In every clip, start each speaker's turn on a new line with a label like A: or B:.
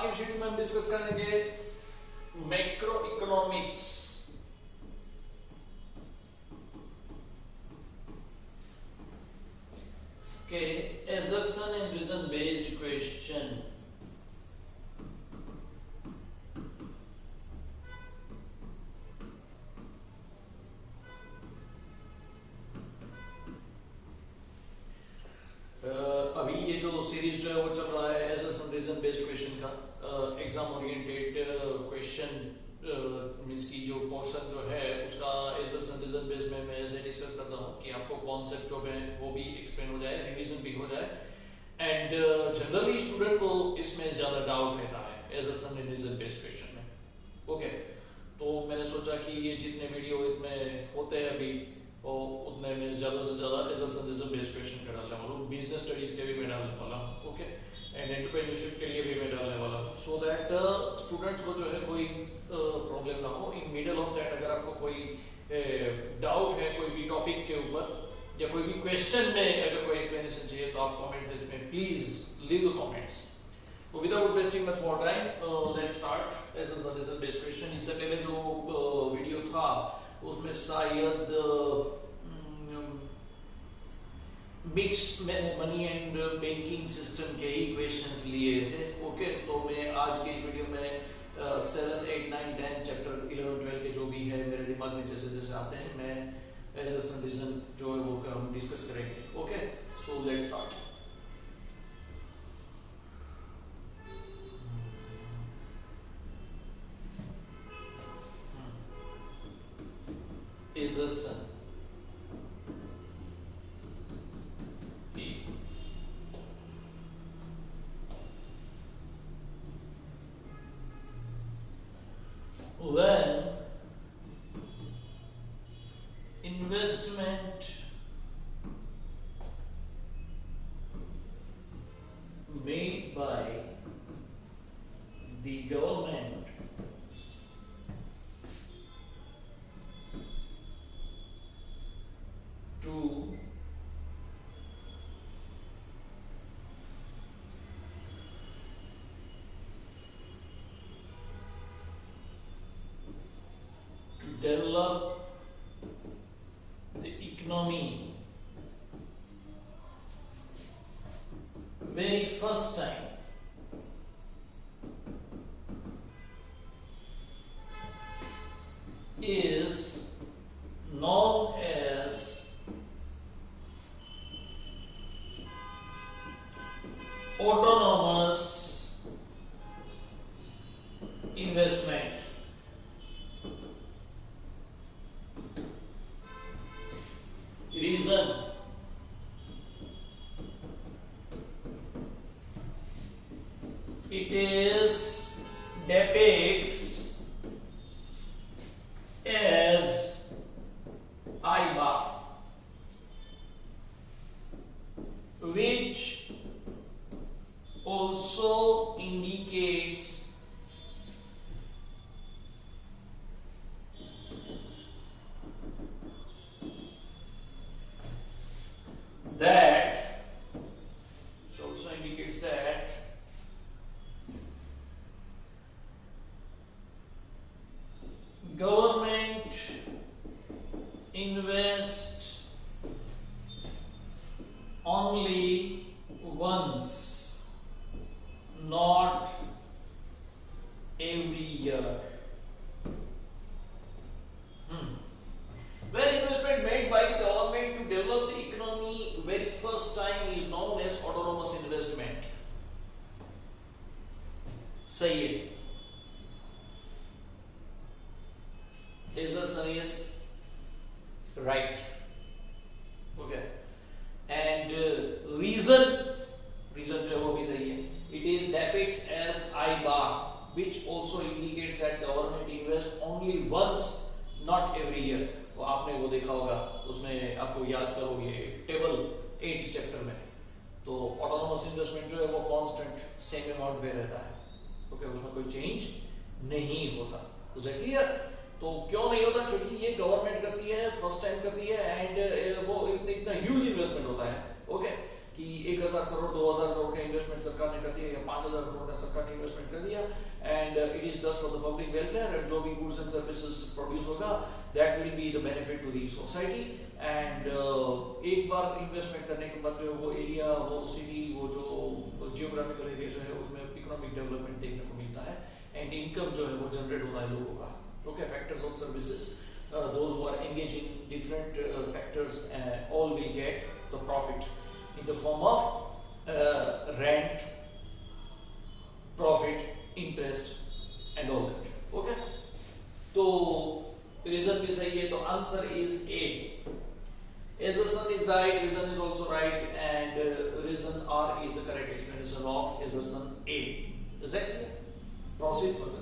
A: की वीडियो में हम डिस्कस करेंगे मैक्रो इकोनॉमिक्स के assertion and reason based question। अभी ये जो सीरीज जो है वो चल रहा है assertion reason based question का एग्जाम ओरिएंटेड क्वेश्चन मींस की जो पोर्शन जो है उसका assertion reason based में मैं ऐसे डिस्कस करता हूँ कि आपको कॉन्सेप्ट जो है वो भी एक्सप्लेन हो जाए, रिवीजन भी हो जाए एंड जनरली स्टूडेंट को इसमें ज्यादा डाउट रहता है assertion and reason based question में। ओके, तो मैंने सोचा कि ये जितने वीडियो इसमें होते हैं अभी और उतने में ज्यादा से ज्यादा assertion reason based क्वेश्चन का डालने वाला हूँ, बिजनेस स्टडीज के भी मैं डालने वाला हूँ। ओके, एंड एंटरप्रेन्योरशिप के लिए भी मैं डालने वाला हूँ सो दैट स्टूडेंट्स को जो है कोई प्रॉब्लम ना हो। इन मिडल ऑफ दैट अगर आपको कोई डाउट है कोई भी टॉपिक के ऊपर या कोई भी क्वेश्चन में अगर कोई एक्सप्लेनेशन चाहिए तो आप कमेंट में please leave the comments. Without wasting much more time let's start assertion reason based question. इससे पहले जो वीडियो था उसमें शायद mix money and banking system के ही क्वेश्चंस लिए थे। ओके, तो मैं आज के इस वीडियो में 7, 8, 9, 10 चैप्टर 11, 12 के जो भी है मेरे दिमाग में जैसे जैसे आते हैं मैं assertion reason जो है वो हम डिस्कस करेंगे। Okay, so let's start. assertion when investment made by the government to develop the economy very first time is known as autonomous investment। Reason it is depicts as IBA, which also indicates that government invest only once, not every year। When investment made by the government to develop the economy very first time is known as autonomous investment। सही है, assertion is right। Okay, and reason जो है वो भी सही है। It is depicts as IBA, which also indicates that government invest only once, not every year। तो आपने वो देखा होगा, उसमें आपको याद करो ये टेबल 8 चैप्टर में, तो ऑटोनोमस इन्वेस्टमेंट जो है वो कांस्टेंट सेम अमाउंट पे रहता है। ओके, उसमें कोई चेंज नहीं होता। तो क्लियर? तो क्यों नहीं होता? क्योंकि ये गवर्नमेंट करती है, फर्स्ट टाइम करती है एंड वो इतना ह्यूज इन्वेस्टमेंट होता है। ओके, कि 1000 करोड़ 2000 करोड़ का इन्वेस्टमेंट सरकार ने कर दिया या 5000 करोड़ का सरकार ने इन्वेस्टमेंट कर दिया, and it is just for the public welfare, and जो भी गुड्स एंड सर्विसेज प्रोड्यूस होगा that will be the benefit to the society. And एक बार इन्वेस्टमेंट करने के बाद जो वो एरिया, वो सिटी, वो जो जियोग्राफिकल एरिया जो है उसमें इकोनॉमिक डेवलपमेंट देखने को मिलता है, एंड इनकम जो है वो जनरेट होता है लोगों का। Okay, factors of services, those who are engaged in different factors all will get the profit in the form of rent, profit, interest and all that. Okay, तो reason भी सही है, तो answer is A. Assertion is right, reason is also right, and reason R is the correct explanation of assertion A. Is that clear? Proceed further.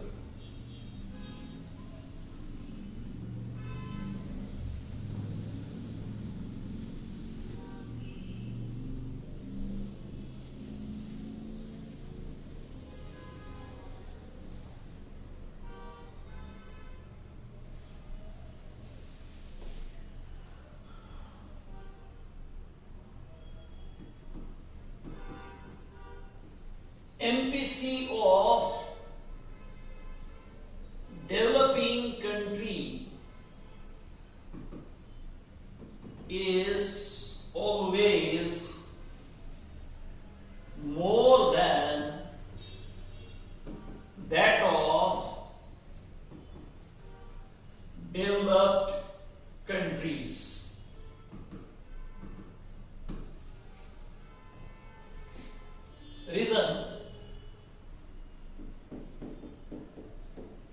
A: MPC of developing country is always more than that of developed countries. Reason: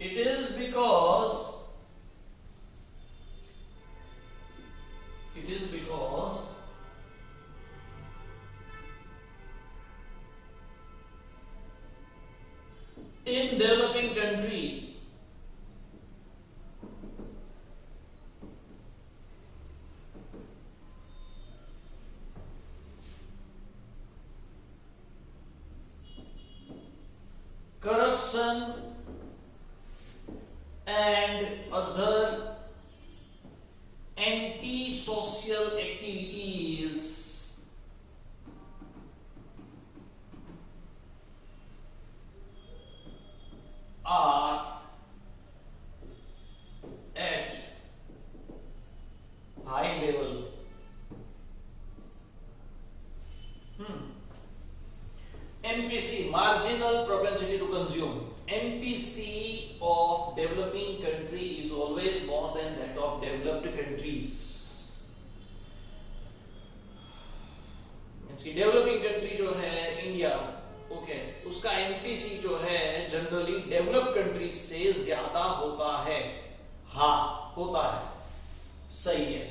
A: it is because in developing country corruption and other anti-social activities are at high level. MPC, marginal propensity to consume. MPC of developing country is always more than that of developed countries. Means कि developing country जो है India, okay, उसका MPC जो है generally developed countries से ज्यादा होता है। हाँ, होता है, सही है।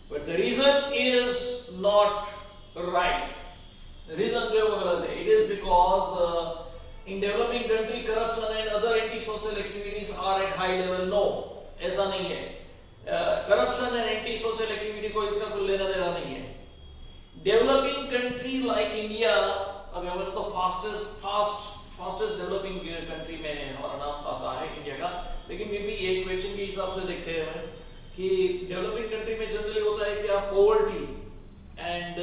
A: But the reason is not right. Reason जो है वो गलत है। It is because in developing country corruption and other anti-social activities are at high level. No, ऐसा नहीं है। Corruption and anti-social activity को इसका कोई लेना देना नहीं है। Developing country like India, अगर हमें तो fastest developing country में हमारा नाम आता है इंडिया का, लेकिन फिर भी ये क्वेश्चन के हिसाब से देखते हैं हमें कि डेवलपिंग कंट्री में जनरली होता है क्या, पॉवर्टी एंड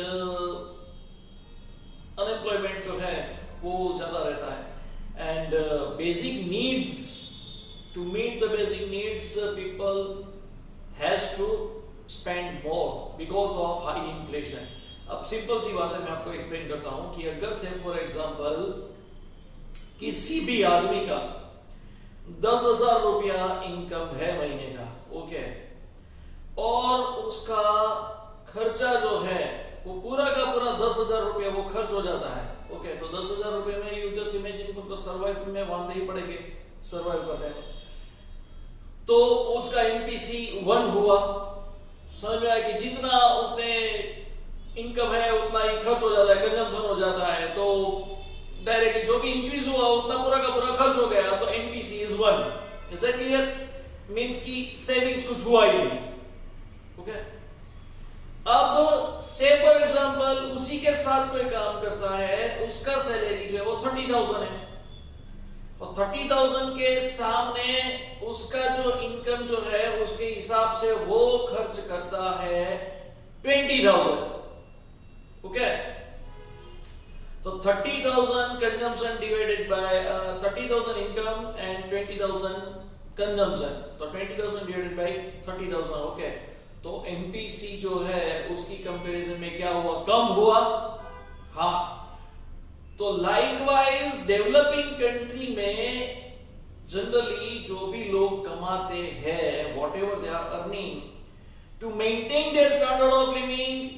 A: अनएम्प्लॉयमेंट जो है वो ज्यादा रहता है, and basic needs, to meet the basic needs people has to spend more because of high inflation. अब सिंपल सी बात है, मैं आपको एक्सप्लेन करता हूं कि अगर से फॉर एग्जांपल किसी भी आदमी का 10,000 रुपया इनकम है महीने का, ओके, और उसका खर्चा जो है वो पूरा का पूरा 10,000 रुपया वो खर्च हो जाता है, ओके, तो 10,000 रुपये में यू जस्ट इमेजिन उनको सर्वाइव में वांदे ही पड़ेंगे सर्वाइव करने में, तो उसका एमपीसी 1 हुआ। समझ में आया कि जितना उसने इनकम है उतना ही खर्च हो जाता है, कंजम्पशन हो जाता है, तो डायरेक्टली जो भी इंक्रीज हुआ उतना पूरा का पूरा खर्च हो गया, तो NPC is 1। Is that clear? Means कि सेविंग्स कुछ हुआ ही नहीं, ओके। अब से फॉर एग्जांपल उसी के साथ कोई काम करता है, उसका सैलरी जो है वो 30,000 है, और 30,000 के सामने उसका जो इनकम जो है उसके हिसाब से वो खर्च करता है 20,000. Okay. So 30,000 consumption divided by 30,000 income and 20,000 consumption. तो 20,000 divided by 30,000. ओके, तो एमपीसी जो है उसकी कंपैरिजन में क्या हुआ? कम हुआ. हाँ, तो लाइकवाइज डेवलपिंग कंट्री में जनरली जो भी लोग कमाते हैं, whatever they are earning, to maintain their standard of living,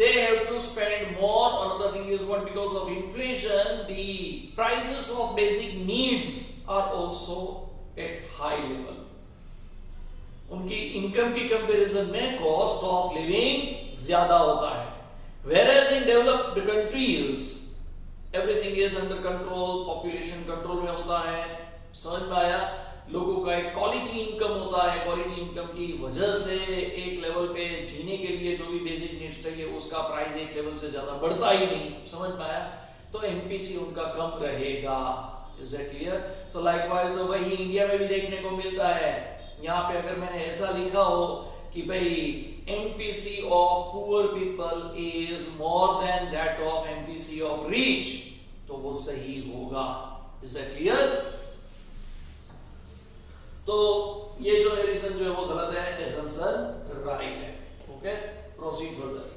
A: they have to spend more. Another thing is what, because of inflation, the prices of basic needs are also at high level. उनकी income की comparison में cost of living ज्यादा होता है. Whereas in developed countries everything is under control, population control में होता है. समझ में आया? लोगों का एक क्वालिटी इनकम होता है. क्वालिटी इनकम की वजह से एक लेवल पे जीने के लिए जो भी बेसिक नीड्स चाहिए उसका प्राइस एक लेवल से ज्यादा बढ़ता ही नहीं. समझ में आया? तो एमपीसी उनका कम रहेगा. Is that clear? तो लाइकवाइज तो वही इंडिया में भी देखने को मिलता है. यहाँ पे अगर मैंने ऐसा लिखा हो कि भाई MPC of poor people is more than that of MPC of rich, तो वो सही होगा. Is that clear? तो ये जो है रीजन जो है वो गलत है, एसेंशन राइट है. Okay, proceed further.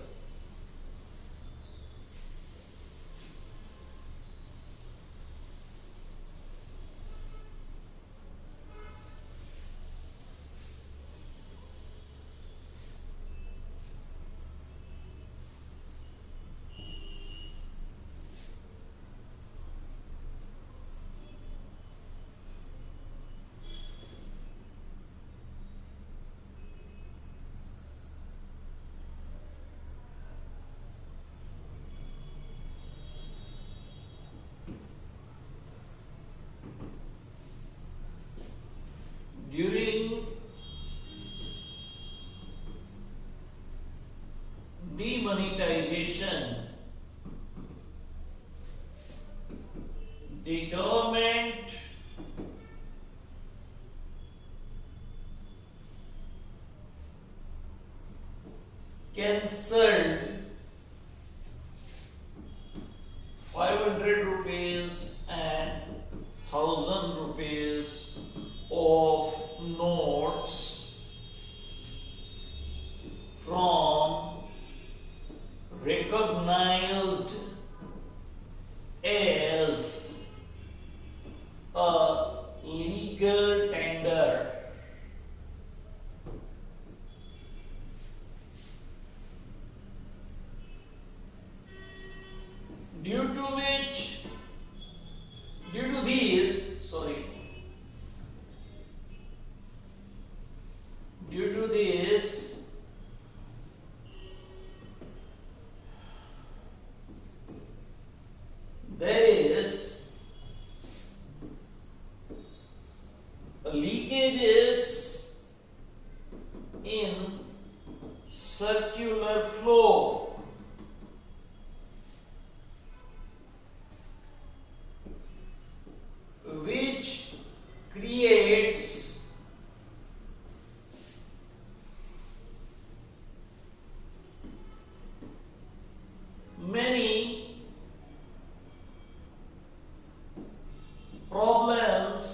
A: During demonetization, the government cancelled 500 rupees and 1000 rupees of notes from recognized as a legal tender. Due to this, there is leakages in circular flow, which creates many problems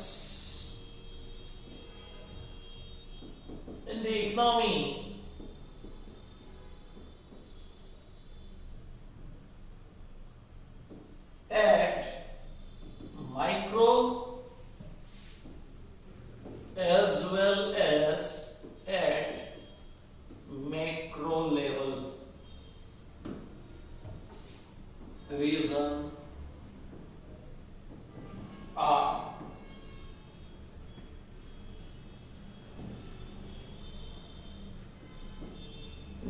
A: in the economy. At micro as well as at macro level. Reason are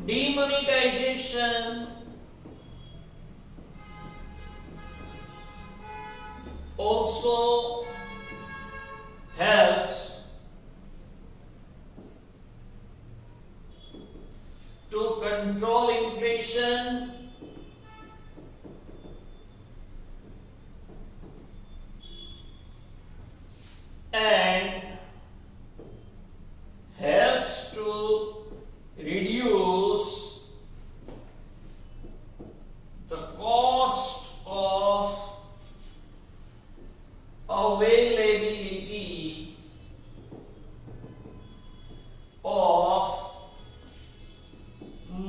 A: demonetization also helps to control inflation and helps to reduce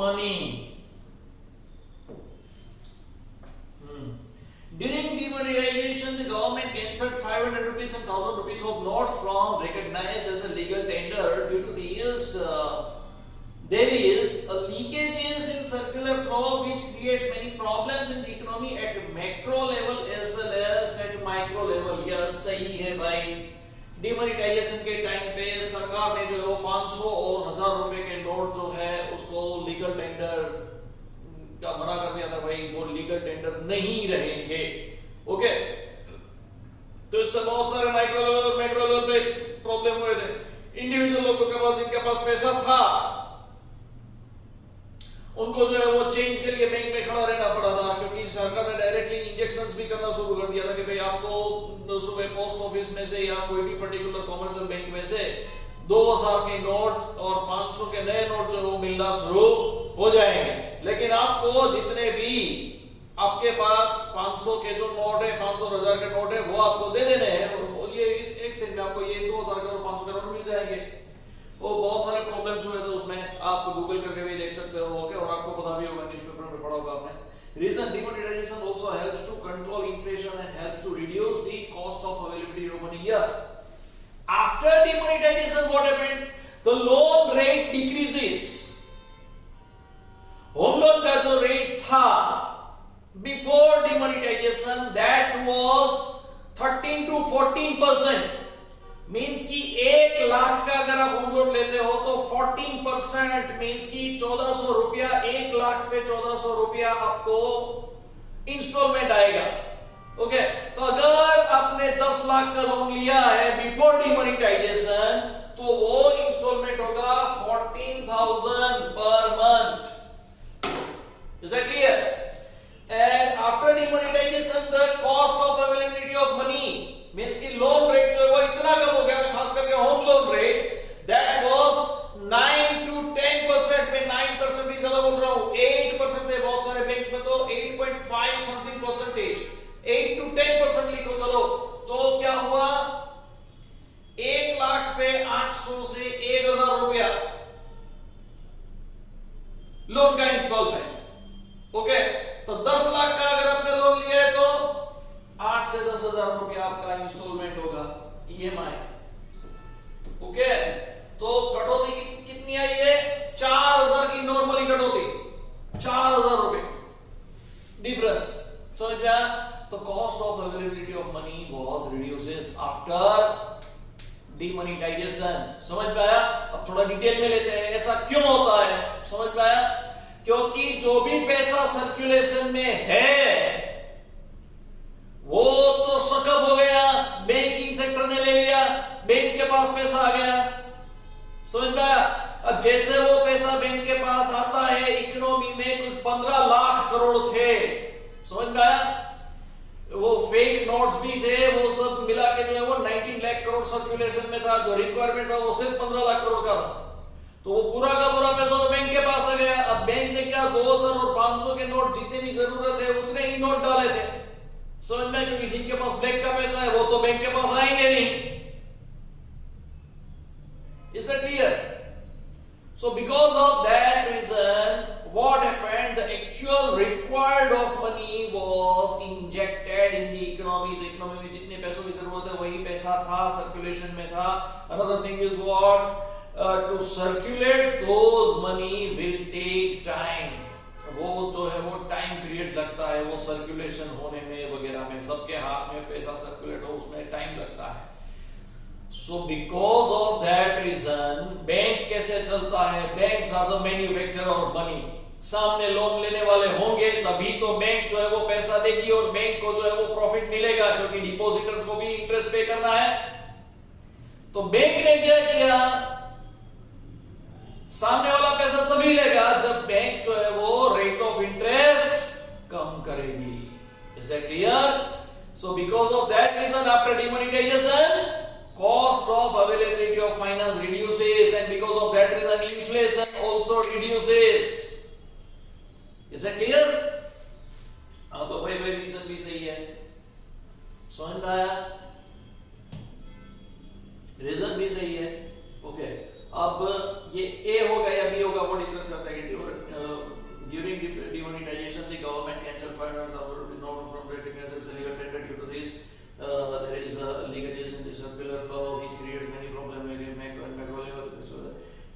A: money. During demonetization, the government cancelled 500 rupees and 1000 rupees of notes from recognized as a legal tender. Due to these, there is a leakages in circular flow which creates many problems in the economy at macro level as well as at micro level. Yes, सही है भाई. Demonetisation के time पे सरकार ने जो 500 और 1000 रुपए के नोट जो है उसको लीगल टेंडर का मना कर दिया था भाई, वो लीगल टेंडर नहीं रहेंगे. ओके, तो इससे बहुत सारे माइक्रो लेवल और मैक्रो लेवल पे प्रॉब्लम हुए थे. इंडिविजुअल लोगों के पास जिनके पास पैसा था उनको जो है वो चेंज के लिए बैंक में खड़ा रहना पड़ा था, क्योंकि सरकार ने डायरेक्टली इंजेक्शंस भी करना शुरू कर दिया था कि भाई आपको सुबह पोस्ट ऑफिस में से या कोई भी पर्टिकुलर कॉमर्शियल बैंक में से 2000 के नोट और 500 के नए नोट जो मिलना शुरू हो जाएंगे. लेकिन आपको जितने भी आपके पास 500 के जो नोट है, 500 1000 के नोट है, वो आपको दे देने हैं. और ये इस एक सेकंड में आपको ये 2000 के और 500 के नोट मिल जाएंगे. वो बहुत सारे प्रॉब्लम्स हुए थे उसमें, आप गूगल करके भी देख सकते हो. ओके, और आपको पता भी होगा, न्यूज़पेपर में पढ़ा होगा आपने. Reason demonetization also helps to control inflation and helps to reduce the cost of availability of money. Yes, after demonetization what happened? The loan rate decreases. Home loan का जो रेट था before demonetisation that was 13 to 14%. Means कि 1 लाख का अगर आप home loan लेते हो तो 14% मीन्स कि 1400 रुपया, 1 लाख पे 1400 रुपया आपको इंस्टॉलमेंट आएगा. ओके, तो अगर आपने 10 लाख का लोन लिया है बिफोर डिमोनेटाइजेशन तो वो इंस्टॉलमेंट होगा 14,000 per month. Is that clear? And after demonetization, the cost of availability of money means कि लोन रेट जो है वो इतना कम हो गया, खास करके home loan rate, that was 9 to 10%. मैं 9% भी ज्यादा बोल रहा हूँ, 8% थे बहुत सारे बैंक्स में, तो 8.5 something percentage, 8 to 10% लिखो. चलो, तो क्या हुआ, 1 लाख पे 800 से 1000 रुपया लोन का इंस्टॉलमेंट. ओके, तो 10 लाख का अगर आपने लोन लिया है तो 8 से 10,000 रुपया आपका इंस्टॉलमेंट होगा, ईएमआई. ओके, तो कटौती कितनी आई है? 4000 की नॉर्मली कटौती, 4000 रुपए डिफरेंस. समझ गया? तो cost of availability of money was reduces after demonetisation. समझ पाया? अब थोड़ा डिटेल में लेते हैं, ऐसा क्यों होता है. समझ पाया? क्योंकि जो भी पैसा सर्कुलेशन में है वो तो सकअप हो गया, बैंकिंग सेक्टर ने ले लिया, बैंक के पास पैसा आ गया. समझ में? अब जैसे वो पैसा बैंक के पास आता है, इकोनॉमी में कुछ 15 लाख करोड़ थे. समझ में आया? वो फेक नोट्स भी थे, वो सब मिला के जो है वो 19 लाख करोड़ सर्कुलेशन में था. जो रिक्वायरमेंट था वो सिर्फ 15 लाख करोड़ का था. तो वो पूरा का पूरा पैसा तो बैंक के पास आ गया. अब बैंक ने क्या 2000 और 500 के नोट जितने भी जरूरत है उतने ही नोट डाले थे. समझ में? क्योंकि जिनके पास ब्लैक का पैसा है वो तो बैंक के पास आएंगे नहीं. Is that clear? So because of that reason, what happened? The actual required of money was injected in the economy. The economy में जितने पैसों की जरूरत है वही पैसा था, सर्कुलेशन में था. Another thing is what? To circulate those money will take time. वो जो है वो टाइम पीरियड लगता है, वो सर्कुलेशन होने में वगैरह में, सबके हाथ में पैसा सर्कुलेट हो उसमें टाइम लगता है. So because of that reason, bank कैसे चलता है? Banks are the manufacturer of money. सामने लोन लेने वाले होंगे तभी तो बैंक जो है वो पैसा देगी और बैंक को जो है वो प्रॉफिट मिलेगा, क्योंकि डिपॉजिटर्स को भी इंटरेस्ट पे करना है. तो बैंक ने क्या किया? सामने वाला पैसा तभी लेगा जब बैंक जो है वो रेट ऑफ इंटरेस्ट कम करेगी. Is that clear? So because of that reason, after demonetization, cost of availability of finance reduces, and because of that reason, inflation also reduces. Is that clear? हाँ, तो भाई reason भी सही है. समझ में आया? रीजन भी सही है. ओके, अब ये ए होगा या बी होगा वो डिस्कस करते हैं. During demonetization, the government cancelled 500,000 rupees note from recognized as illegal tender. Due to this, there is leakages in the circular law, which creates many problems again macro and macro level. So,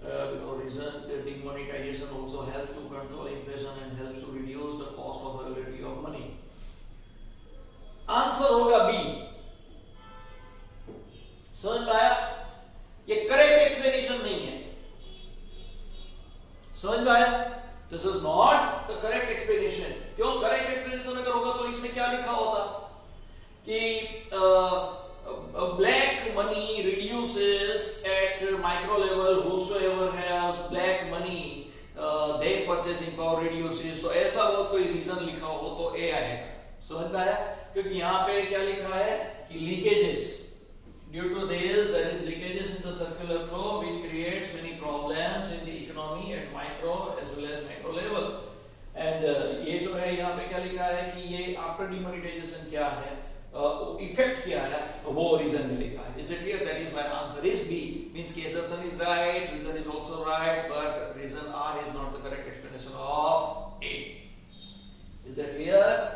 A: because reason the demonetization also helps to control inflation and helps to reduce the cost of availability of money. Answer होगा B. समझ में आया? ये correct explanation नहीं है. समझ में आया? This is not the correct explanation. क्यों? करेक्ट एक्सप्लेनेशन अगर होगा तो इसमें क्या लिखा होता कि black money reduces at micro level. Whosoever has black money, their purchasing power reduces. तो ऐसा अगर कोई रीजन लिखा हो तो ए आएगा. समझ में आया? क्योंकि यहाँ पे क्या लिखा है कि leakages. Due to this, there is leakages in the circular flow, which creates many problems in the economy at micro as well as macro level. And ये जो है यहाँ पे क्या लिखा है कि ये after demonetization क्या है, effect क्या है, वो reason में लिखा है. Is it clear? That is why answer is B. Means कि assertion is right, reason is also right, but reason R is not the correct explanation of A. Is that clear?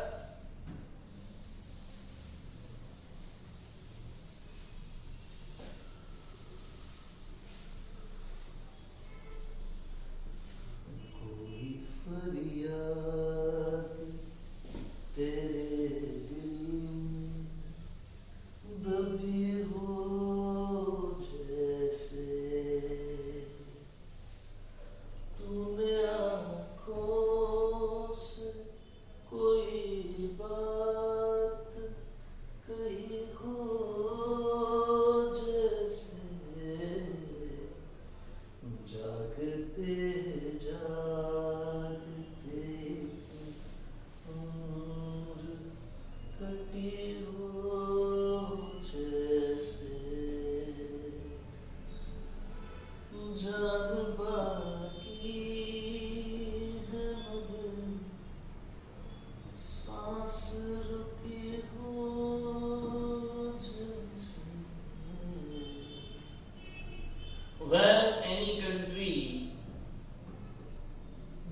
A: When any country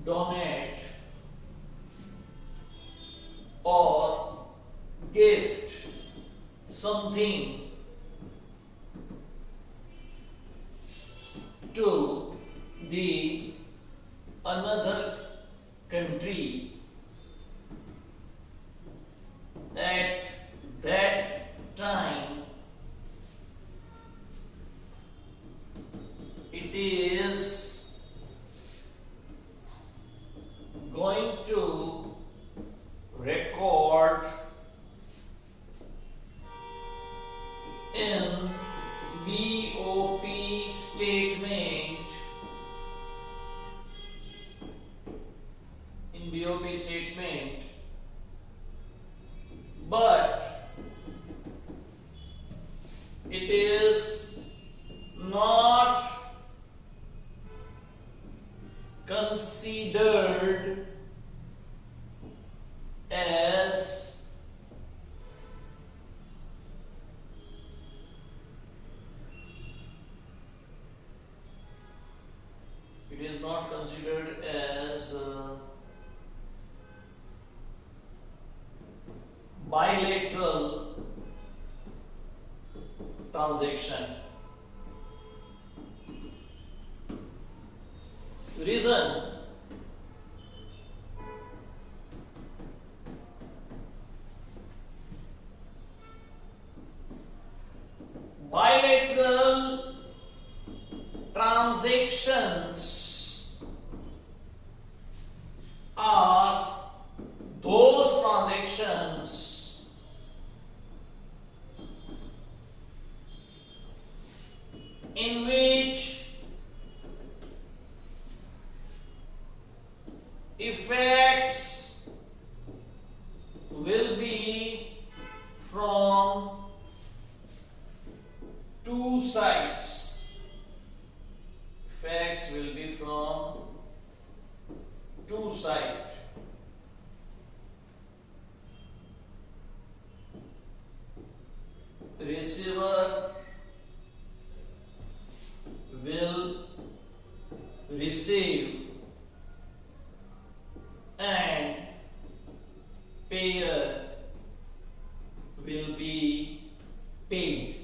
A: donate or gift something to the another country, at that time it is going to record in BOP statement, but it is not considered as bilateral transaction. Reason: bilateral transactions are those transactions in which effects will be from two sides. Effects will be from two sides. Receiver will receive and payer will be paid.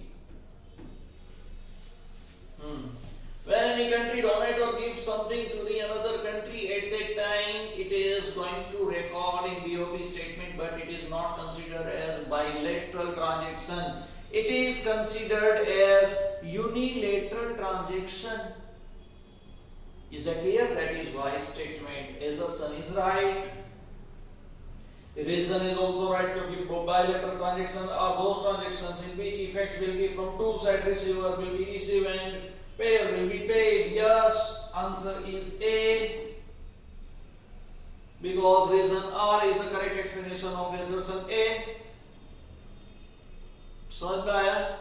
A: When any country donate or give something to the another country, at that time it is going to record in BOP statement, but it is not considered as bilateral transaction. It is considered as unilateral transaction. Is that clear? That is why statement assertion is right. Reason is also right to give bilateral transactions are those transactions in which effects will be from two sides. Receiver will be received and payer will be paid. Yes, answer is A, because reason R is the correct explanation of assertion A. समझ में आया?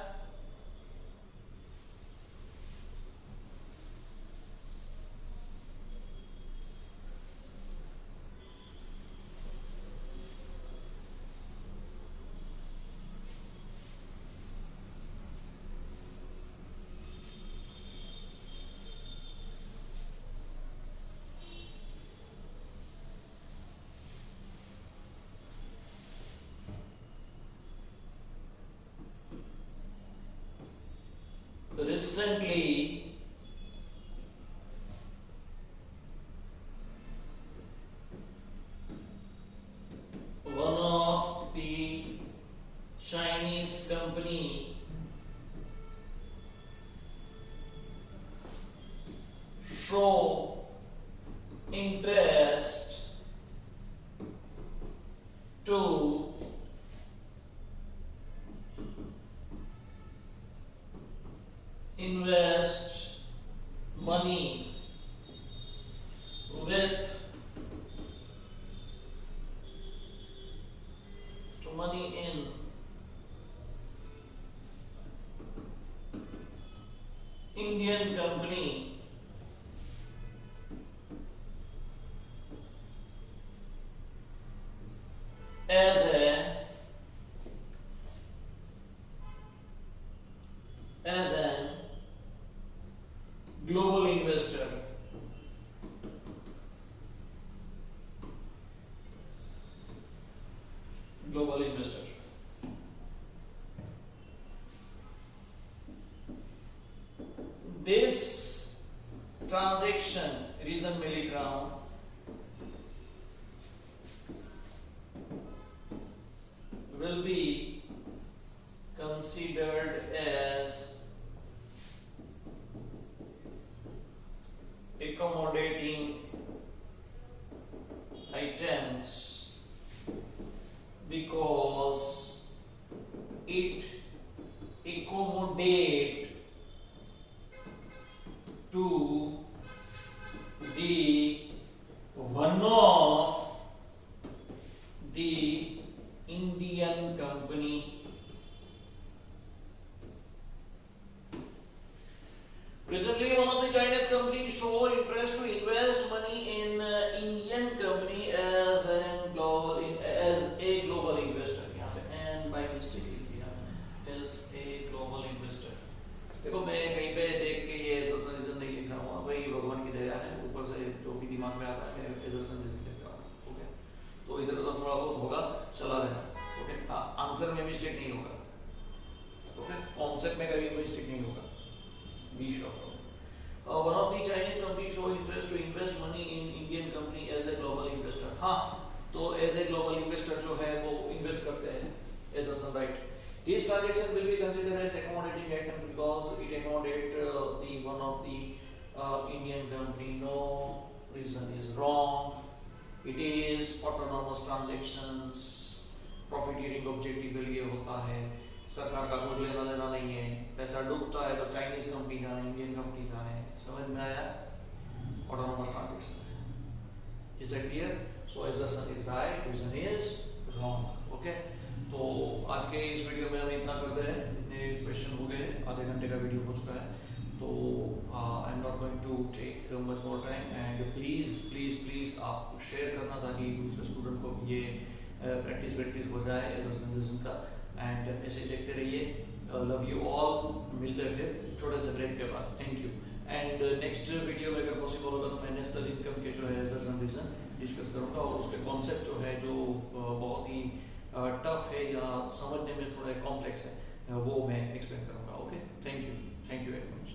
A: Recently, one of the Chinese company show interest to invest money with in Indian company as an global investor. Global investor. This transaction, reason milligram, will be considered as accommodating items because it accommodate to the one of the Indian company. Recently, one of the Chinese companies show interest to invest money in Indian company as a global investor. यहाँ पे and by mistake लिख दिया मैंने as a global investor. देखो मैं कहीं पे देख के ये assertion नहीं लिख रहा हूँ भाई, भगवान की दया है, ऊपर से जो भी दिमाग में आता है मैं assertion लिख रहा हूँ. ओके, तो इधर तो थोड़ा बहुत होगा, चला रहना. ओके, आंसर में मिस्टेक नहीं होगा. ओके, कॉन्सेप्ट में कभी मिस्टेक नहीं होगा. Be sure. One of the Chinese companies show interest to invest money in Indian company as a global investor. हाँ, तो as a global investor जो है वो invest करते हैं as a right. This transaction will be considered as accommodating item because it accommodate the one of the Indian company. No, reason is wrong. It is autonomous transactions. Profiteering objective के लिए होता है. सरकार का कुछ लेना देना नहीं है. पैसा डूबता है तो चाइनीज कंपनी जाने, इंडियन कंपनी जाने. समझ में आया? Autonomous transaction. Is that clear? So assertion is right, reason is wrong. Okay? तो आज के इस वीडियो में हम इतना करते हैं. इतने क्वेश्चन हो गए, आधे घंटे का वीडियो हो चुका है. तो I am not going to take much more time and please आप शेयर करना ताकि दूसरे स्टूडेंट को ये प्रैक्टिस हो जाए एसर्शन का. एंड ऐसे देखते रहिए. Love you all. मिलते हैं फिर छोटे से ब्रेक के बाद. Thank you. And next video में अगर पॉसिबल होगा तो मैं नेशनल इनकम के जो है एसेट्स एंड रीजन डिस्कस करूँगा, और उसके कॉन्सेप्ट जो है जो बहुत ही टफ है या समझने में थोड़ा कॉम्प्लेक्स है वो मैं एक्सप्लेन करूँगा। Okay, thank you very much.